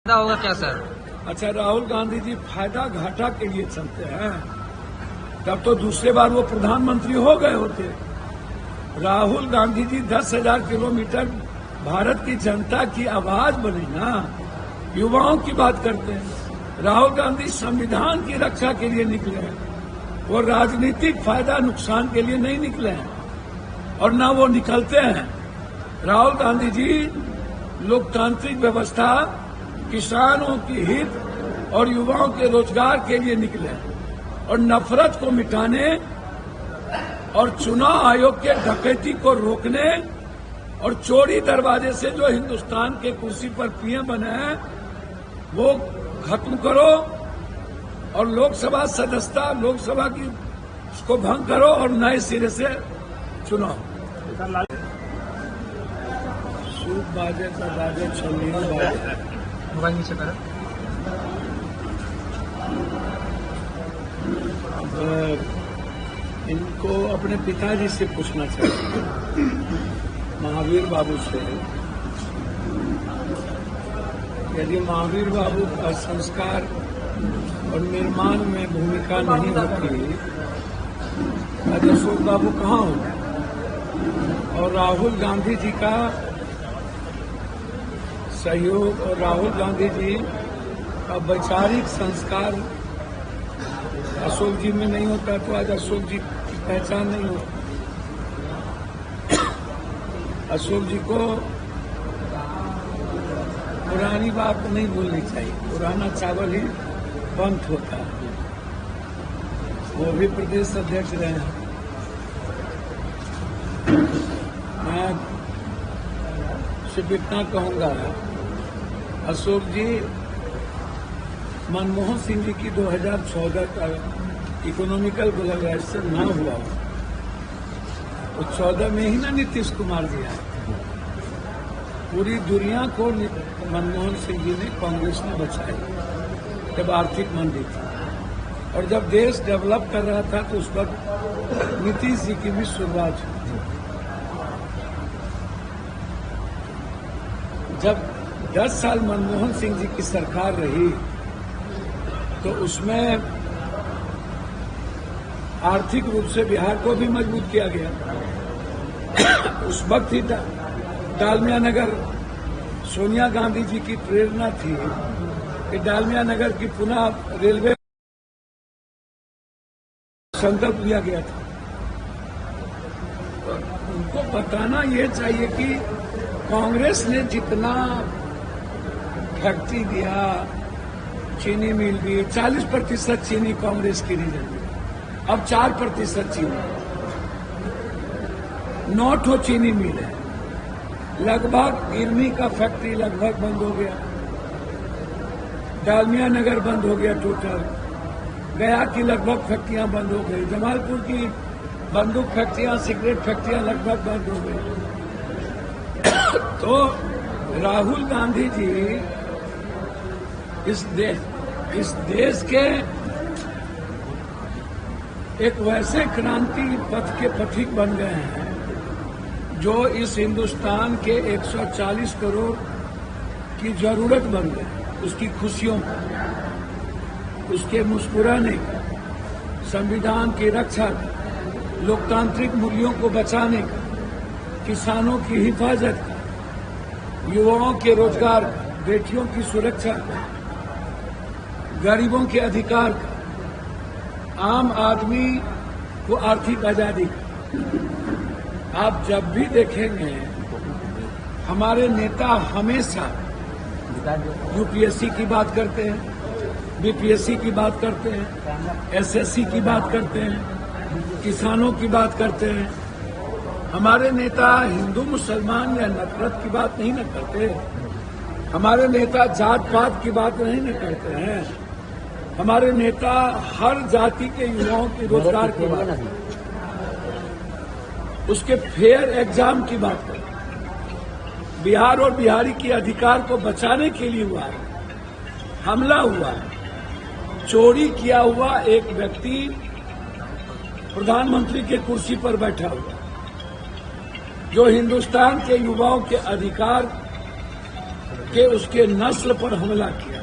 फायदा होगा क्या सर? अच्छा, राहुल गांधी जी फायदा घाटा के लिए चलते हैं। तब तो दूसरे बार वो प्रधानमंत्री हो गए होते। राहुल गांधी जी 10,000 किलोमीटर भारत की जनता की आवाज बनी ना, युवाओं की बात करते हैं। राहुल गांधी संविधान की रक्षा के लिए निकले हैं, वो राजनीतिक फायदा नुकसान के लिए नहीं निकले हैं और न वो निकलते हैं। राहुल गांधी जी लोकतांत्रिक व्यवस्था, किसानों की हित और युवाओं के रोजगार के लिए निकले और नफरत को मिटाने और चुनाव आयोग के डकैती को रोकने और चोरी दरवाजे से जो हिंदुस्तान के कुर्सी पर पीएम बने हैं वो खत्म करो और लोकसभा सदस्यता लोकसभा की उसको भंग करो और नए सिरे से चुनाव। सूप बाजे का बाजे छलनी बाजे। मोबाइल नीचे करो। इनको अपने पिताजी से पूछना चाहिए, महावीर बाबू से। यदि महावीर बाबू का संस्कार और निर्माण में भूमिका नहीं होती आज अशोक बाबू कहाँ होते? और राहुल गांधी जी का सहयोग और राहुल गांधी जी का वैचारिक संस्कार अशोक जी में नहीं होता तो आज अशोक जी की पहचान नहीं होती। अशोक जी को पुरानी बात नहीं भूलनी चाहिए, पुराना चावल ही बंद होता है। वो भी प्रदेश अध्यक्ष रहे हैं। मैं सिर्फ इतना कहूंगा, अशोक जी मनमोहन सिंह जी की 2014 का इकोनॉमिकल ग्लोबलाइजेशन ना हुआ तो 14 में ही ना नीतीश कुमार जी आए। पूरी दुनिया को मनमोहन सिंह जी ने, कांग्रेस ने बचाया जब आर्थिक मंदी थी और जब देश डेवलप कर रहा था तो उस वक्त नीतीश जी की भी शुरुआत हुई। जब 10 साल मनमोहन सिंह जी की सरकार रही तो उसमें आर्थिक रूप से बिहार को भी मजबूत किया गया। उस वक्त ही डालमिया नगर सोनिया गांधी जी की प्रेरणा थी कि डालमिया नगर की पुनः रेलवे संकल्प लिया गया था। तो उनको बताना ये चाहिए कि कांग्रेस ने जितना फैक्ट्री दिया, चीनी मिल भी 40% चीनी कांग्रेस की रीजन में, अब 4% चीनी, 9 चीनी मिल है। लगभग गिरमी का फैक्ट्री लगभग बंद हो गया, डालमिया नगर बंद हो गया टोटल, गया की लगभग फैक्ट्रियां बंद हो गई, जमालपुर की बंदूक फैक्ट्रियां, सिगरेट फैक्ट्रियां लगभग बंद हो गई। तो राहुल गांधी जी इस देश के एक वैसे क्रांति पथ के पथिक बन गए हैं जो इस हिंदुस्तान के 140 करोड़ की जरूरत बन गई, उसकी खुशियों का, उसके मुस्कुराने का, संविधान की रक्षा का, लोकतांत्रिक मूल्यों को बचाने का, किसानों की हिफाजत का, युवाओं के रोजगार का, बेटियों की सुरक्षा का, गरीबों के अधिकार का, आम आदमी को आर्थिक आजादी का। आप जब भी देखेंगे हमारे नेता हमेशा यूपीएससी की बात करते हैं, बीपीएससी की बात करते हैं, एसएससी की बात करते हैं, किसानों की बात करते हैं। हमारे नेता हिंदू मुसलमान या नफरत की बात नहीं न करते। हमारे नेता जात पात की बात नहीं न करते हैं। हमारे नेता हर जाति के युवाओं के रोजगार की बात, उसके फेयर एग्जाम की बात करते हैं। बिहार और बिहारी के अधिकार को बचाने के लिए हुआ है, हमला हुआ है, चोरी किया हुआ एक व्यक्ति प्रधानमंत्री के कुर्सी पर बैठा हुआ, जो हिंदुस्तान के युवाओं के अधिकार के उसके नस्ल पर हमला किया।